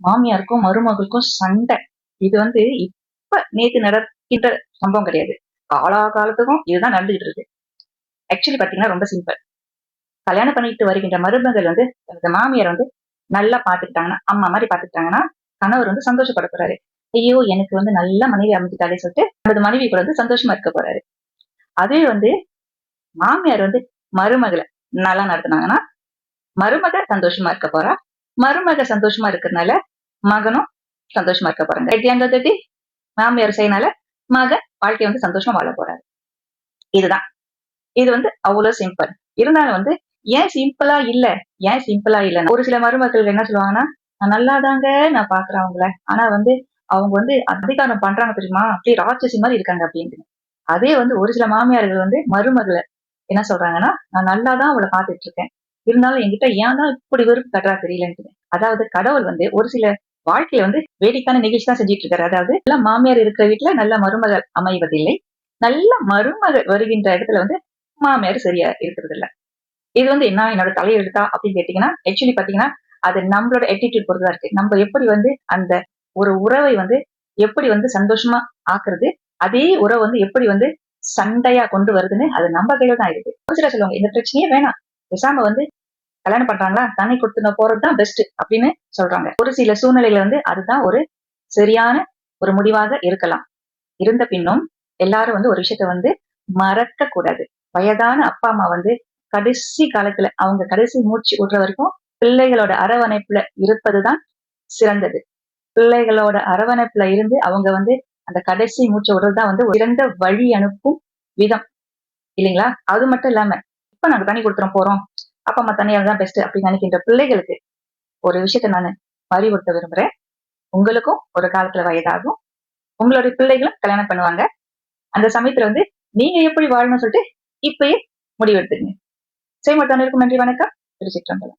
மாமியாருக்கும் மருமகளுக்கும் சண்டை. இது வந்து இப்ப நேத்து நடக்கின்ற சம்பவம் கிடையாது. காலாகாலத்துக்கும் இதுதான் நடந்துகிட்டு இருக்கு. ஆக்சுவலி பாத்தீங்கன்னா ரொம்ப சிம்பிள். கல்யாணம் பண்ணிட்டு வருகின்ற மருமகள் வந்து அந்த மாமியார் வந்து நல்லா பாத்துக்கிட்டாங்கன்னா, அம்மா மாதிரி பாத்துக்கிட்டாங்கன்னா, கணவர் வந்து சந்தோஷப்பட போறாரு. ஐயோ எனக்கு வந்து நல்ல மனைவி அமைஞ்சிட்டாலே சொல்லிட்டு அந்த மனைவி கூட வந்து சந்தோஷமா இருக்க போறாரு. அதே வந்து மாமியார் வந்து மருமகளை நல்லா நடத்துனாங்கன்னா, மருமக சந்தோஷமா இருக்க போறா. மருமக சந்தோஷமா இருக்கிறதுனால மகனும் சந்தோஷமா இருக்க போறாங்க. எட்டி மாமியார் செய்யனால மக வாழ்க்கைய வந்து சந்தோஷமா வாழ போறாரு. இதுதான். இது வந்து அவ்வளவு சிம்பிள். இருந்தாலும் வந்து ஏன் சிம்பிளா இல்ல? ஏன் சிம்பிளா இல்லன்னா, ஒரு சில மருமக்கள் என்ன சொல்லுவாங்கன்னா, நான் நல்லாதாங்க நான் பாக்குறேன் அவங்கள. ஆனா வந்து அவங்க வந்து அதிகாரம் பண்றாங்க தெரியுமா? அப்படியே ராட்சசி மாதிரி இருக்காங்க அப்படின்னு. அதே வந்து ஒரு சில மாமியார்கள் வந்து மருமகள என்ன சொல்றாங்கன்னா, நான் நல்லாதான் அவளை பாத்துட்டு இருக்கேன். இருந்தாலும் என்கிட்ட ஏன் தான் இப்படி வெறுப்பு கட்டுறா தெரியலன்ட்டு. அதாவது கடவுள் வந்து ஒரு சில வாழ்க்கையில வந்து வேடிக்கையான நிகழ்ச்சி தான் செஞ்சுட்டு இருக்காரு. அதாவது நல்ல மாமியார் இருக்கிற வீட்டுல நல்ல மருமகள் அமைவதில்லை. நல்ல மருமகள் வருகின்ற இடத்துல வந்து மாமியார் சரியா இருக்கிறது இல்ல. இது வந்து என்ன என்னோட தலையெழுத்தா அப்படின்னு கேட்டீங்கன்னா, ஆக்சுவலி பாத்தீங்கன்னா அது நம்மளோட ஆட்டிடியூட் பொறுத்தா இருக்கு. நம்ம எப்படி வந்து அந்த ஒரு உறவை வந்து எப்படி வந்து சந்தோஷமா ஆக்குறது, அதே உறவை வந்து எப்படி வந்து சண்டையா கொண்டு வருதுன்னு அது நம்ம கையில தான் இருக்கு. ஒரு சிலர் சொல்லுவாங்க இந்த பிரச்சனையே வேணாம், பேசாம வந்து கல்யாணம் பண்றாங்களா தனி கொடுத்துன போறதுதான் பெஸ்ட் அப்படின்னு சொல்றாங்க. ஒரு சில சூழ்நிலையில வந்து அதுதான் ஒரு சரியான ஒரு முடிவாக இருக்கலாம். இருந்த பின்னும் எல்லாரும் வந்து ஒரு விஷயத்த வந்து மறக்க கூடாது. வயதான அப்பா அம்மா வந்து கடைசி காலத்துல அவங்க கடைசி மூச்சு விடுற வரைக்கும் பிள்ளைகளோட அரவணைப்புல இருப்பதுதான் சிறந்தது. பிள்ளைகளோட அரவணைப்புல இருந்து அவங்க வந்து அந்த கடைசி மூச்சை விடுறதுதான் வந்து ஒரு சிறந்த வழி அனுப்பும் விதம் இல்லைங்களா? அது மட்டும் இல்லாம இப்ப நாங்க தனி கொடுத்துறோம் போறோம், அப்பா அம்மா தனியா தான் பெஸ்ட் அப்படின்னு நினைக்கின்ற பிள்ளைகளுக்கு ஒரு விஷயத்த நான் அறிவுறுத்த விரும்புறேன். உங்களுக்கும் ஒரு காலத்துல வயதாகும், உங்களுடைய பிள்ளைகளும் கல்யாணம் பண்ணுவாங்க. அந்த சமயத்துல வந்து நீங்க எப்படி வாழணும்னு சொல்லிட்டு இப்பயே முடிவெடுத்துங்க. செய்மத்தானருக்கும் நன்றி, வணக்கம். திருச்சிற்றம்பலம்.